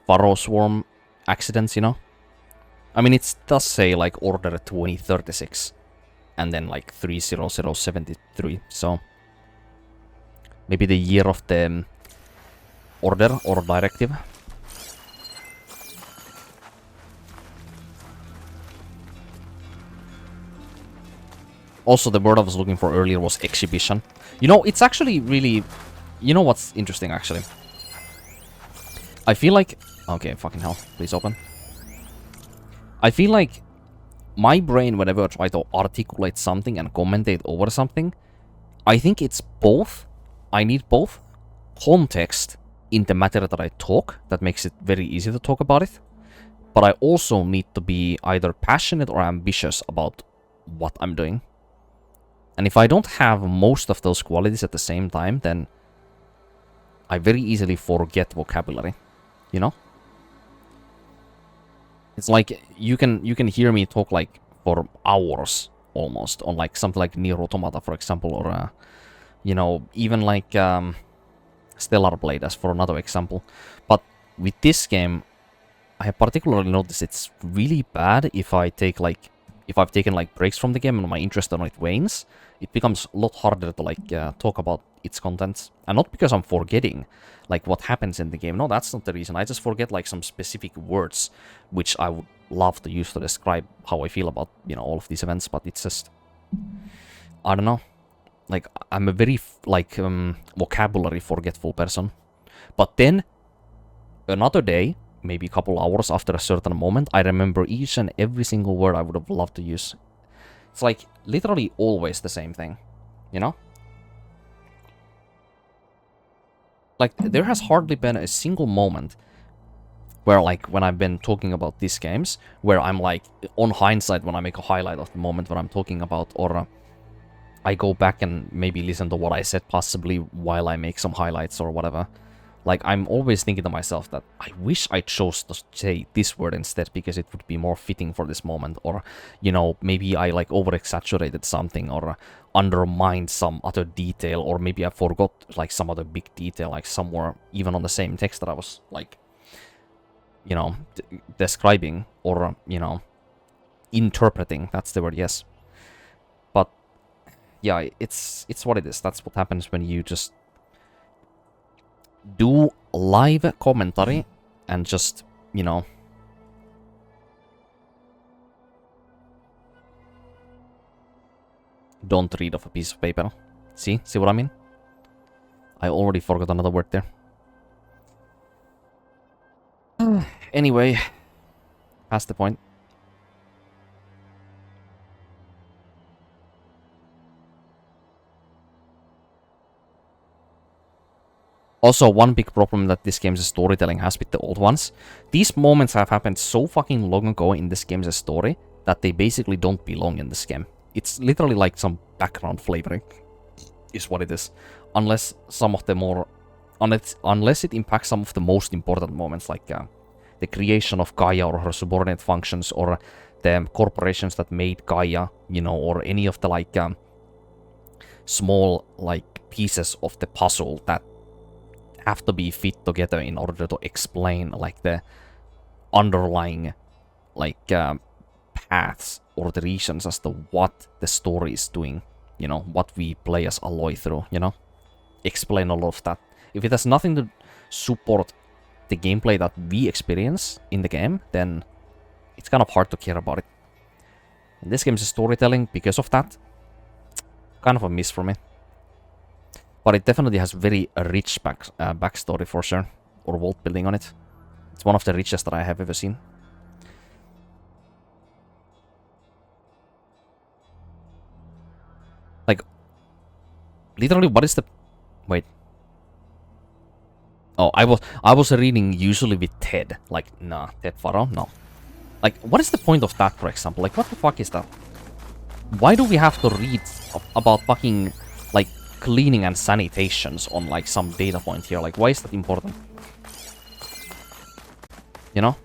Pharaoh Swarm accidents, you know? I mean, it does say, like, Order 2036. And then, like, 30073. So, maybe the year of the order or directive. Also, the word I was looking for earlier was exhibition. You know, it's actually really... You know what's interesting, actually? I feel like... Okay, fucking hell. Please open. I feel like my brain, whenever I try to articulate something and commentate over something, I think it's both. I need both context in the matter that I talk, that makes it very easy to talk about it, but I also need to be either passionate or ambitious about what I'm doing. And if I don't have most of those qualities at the same time, then I very easily forget vocabulary, you know? It's like you can hear me talk like for hours almost on like something like Nier Automata, for example, or you know, even like Stellar Blade as for another example. But with this game, I have particularly noticed it's really bad if I take like if I've taken like breaks from the game and my interest in it wanes. It becomes a lot harder to like talk about its contents, and not because I'm forgetting like what happens in the game. No, that's not the reason. I just forget like some specific words which I would love to use to describe how I feel about, you know, all of these events. But it's just, I don't know. Like I'm a very like vocabulary forgetful person. But then another day, maybe a couple hours after a certain moment, I remember each and every single word I would have loved to use. It's like literally always the same thing, you know? Like there has hardly been a single moment where like when I've been talking about these games where I'm like on hindsight when I make a highlight of the moment when I'm talking about, or I go back and maybe listen to what I said possibly while I make some highlights or whatever. Like, I'm always thinking to myself that I wish I chose to say this word instead because it would be more fitting for this moment. Or, you know, maybe I, like, over-exaggerated something or undermined some other detail. Or maybe I forgot, like, some other big detail, like, somewhere even on the same text that I was, like, you know, describing or, you know, interpreting. That's the word, yes. But, yeah, it's what it is. That's what happens when you just do live commentary and just, you know, don't read off a piece of paper. See what I mean? I already forgot another word there. Anyway, past the point. Also, one big problem that this game's storytelling has with the old ones, these moments have happened so fucking long ago in this game's story that they basically don't belong in this game. It's literally like some background flavoring, is what it is. Unless some of the more... Unless it impacts some of the most important moments, like the creation of Gaia or her subordinate functions, or the corporations that made Gaia, you know, or any of the, like, small, like, pieces of the puzzle that have to be fit together in order to explain like the underlying like paths or the reasons as to what the story is doing, you know, what we play as Aloy through, you know, explain all of that. If it has nothing to support the gameplay that we experience in the game, then it's kind of hard to care about it. And this game's storytelling, because of that, kind of a miss for me. But it definitely has very rich backstory for sure, or world building on it. It's one of the richest that I have ever seen. Like, literally, what is the... Wait. Oh, I was reading usually with Ted. Like, nah, Ted Faro? No. Like, what is the point of that, for example? Like, what the fuck is that? Why do we have to read about fucking, like, cleaning and sanitations on like some data point here? Like, why is that important? You know?